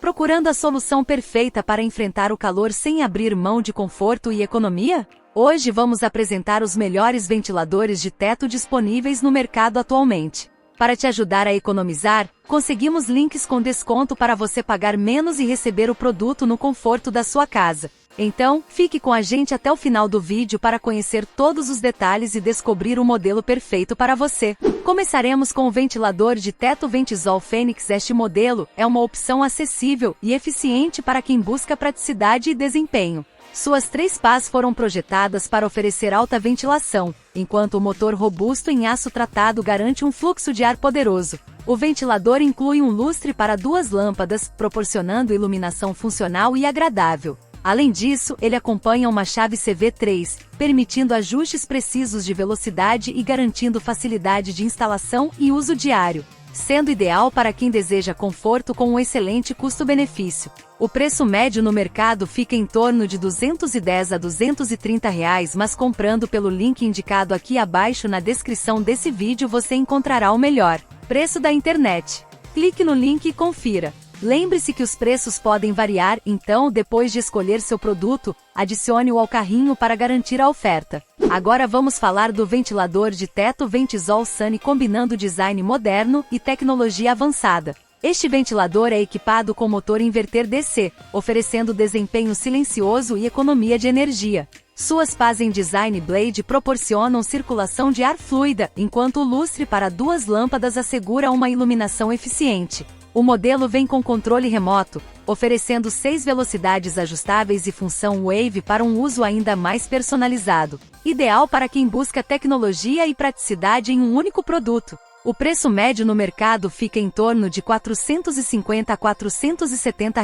Procurando a solução perfeita para enfrentar o calor sem abrir mão de conforto e economia? Hoje vamos apresentar os melhores ventiladores de teto disponíveis no mercado atualmente. Para te ajudar a economizar, conseguimos links com desconto para você pagar menos e receber o produto no conforto da sua casa. Então, fique com a gente até o final do vídeo para conhecer todos os detalhes e descobrir o modelo perfeito para você. Começaremos com o ventilador de teto Ventisol Fênix. Este modelo é uma opção acessível e eficiente para quem busca praticidade e desempenho. Suas 3 pás foram projetadas para oferecer alta ventilação, enquanto o motor robusto em aço tratado garante um fluxo de ar poderoso. O ventilador inclui um lustre para 2 lâmpadas, proporcionando iluminação funcional e agradável. Além disso, ele acompanha uma chave CV3, permitindo ajustes precisos de velocidade e garantindo facilidade de instalação e uso diário, sendo ideal para quem deseja conforto com um excelente custo-benefício. O preço médio no mercado fica em torno de R$ 210 a R$ 230, mas comprando pelo link indicado aqui abaixo na descrição desse vídeo você encontrará o melhor preço da internet. Clique no link e confira. Lembre-se que os preços podem variar, então, depois de escolher seu produto, adicione-o ao carrinho para garantir a oferta. Agora vamos falar do ventilador de teto Ventisol Sunny, combinando design moderno e tecnologia avançada. Este ventilador é equipado com motor inverter DC, oferecendo desempenho silencioso e economia de energia. Suas pás em design Blade proporcionam circulação de ar fluida, enquanto o lustre para 2 lâmpadas assegura uma iluminação eficiente. O modelo vem com controle remoto, oferecendo 6 velocidades ajustáveis e função Wave para um uso ainda mais personalizado, ideal para quem busca tecnologia e praticidade em um único produto. O preço médio no mercado fica em torno de R$ 450 a R$ 470,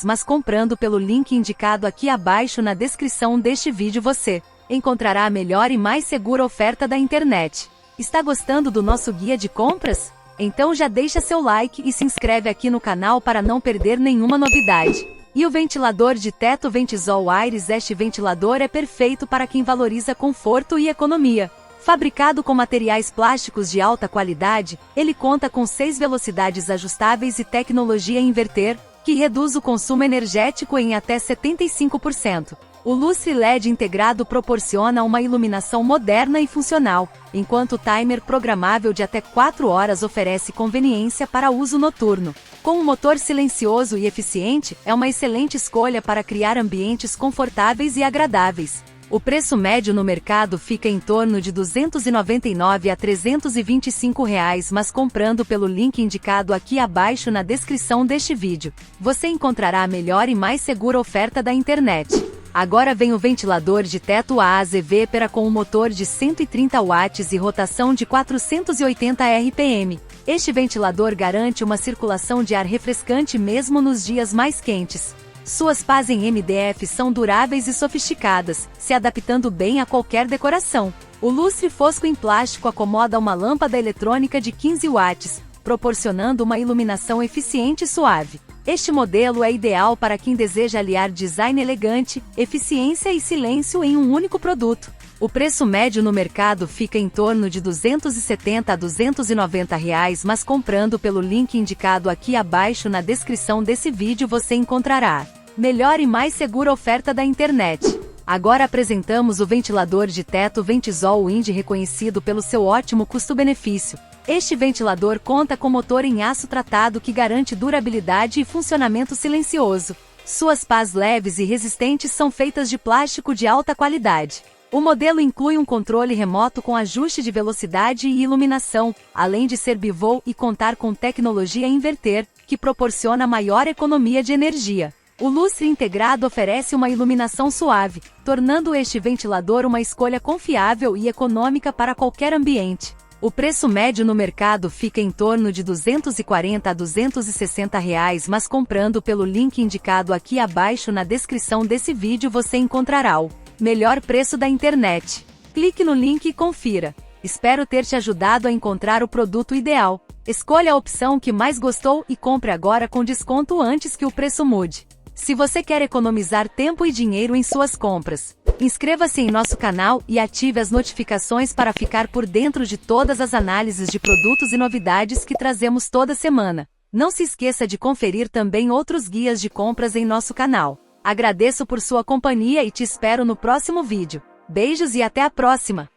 mas comprando pelo link indicado aqui abaixo na descrição deste vídeo você encontrará a melhor e mais segura oferta da internet. Está gostando do nosso guia de compras? Então já deixa seu like e se inscreve aqui no canal para não perder nenhuma novidade. E o ventilador de teto Ventisol Iris. Este ventilador é perfeito para quem valoriza conforto e economia. Fabricado com materiais plásticos de alta qualidade, ele conta com 6 velocidades ajustáveis e tecnologia inverter, que reduz o consumo energético em até 75%. O lustre LED integrado proporciona uma iluminação moderna e funcional, enquanto o timer programável de até 4 horas oferece conveniência para uso noturno. Com um motor silencioso e eficiente, é uma excelente escolha para criar ambientes confortáveis e agradáveis. O preço médio no mercado fica em torno de R$ 299 a R$ 325, mas comprando pelo link indicado aqui abaixo na descrição deste vídeo, você encontrará a melhor e mais segura oferta da internet. Agora vem o ventilador de teto AAZ Pera com um motor de 130 watts e rotação de 480 RPM. Este ventilador garante uma circulação de ar refrescante mesmo nos dias mais quentes. Suas pás em MDF são duráveis e sofisticadas, se adaptando bem a qualquer decoração. O lustre fosco em plástico acomoda uma lâmpada eletrônica de 15 watts, proporcionando uma iluminação eficiente e suave. Este modelo é ideal para quem deseja aliar design elegante, eficiência e silêncio em um único produto. O preço médio no mercado fica em torno de R$ 270 a R$ 290, mas comprando pelo link indicado aqui abaixo na descrição desse vídeo você encontrará a melhor e mais segura oferta da internet. Agora apresentamos o ventilador de teto Ventisol Wind, reconhecido pelo seu ótimo custo-benefício. Este ventilador conta com motor em aço tratado que garante durabilidade e funcionamento silencioso. Suas pás leves e resistentes são feitas de plástico de alta qualidade. O modelo inclui um controle remoto com ajuste de velocidade e iluminação, além de ser bivô e contar com tecnologia inverter, que proporciona maior economia de energia. O lustre integrado oferece uma iluminação suave, tornando este ventilador uma escolha confiável e econômica para qualquer ambiente. O preço médio no mercado fica em torno de R$ 240 a R$ 260, mas comprando pelo link indicado aqui abaixo na descrição desse vídeo você encontrará o melhor preço da internet. Clique no link e confira. Espero ter te ajudado a encontrar o produto ideal. Escolha a opção que mais gostou e compre agora com desconto antes que o preço mude. Se você quer economizar tempo e dinheiro em suas compras, inscreva-se em nosso canal e ative as notificações para ficar por dentro de todas as análises de produtos e novidades que trazemos toda semana. Não se esqueça de conferir também outros guias de compras em nosso canal. Agradeço por sua companhia e te espero no próximo vídeo. Beijos e até a próxima!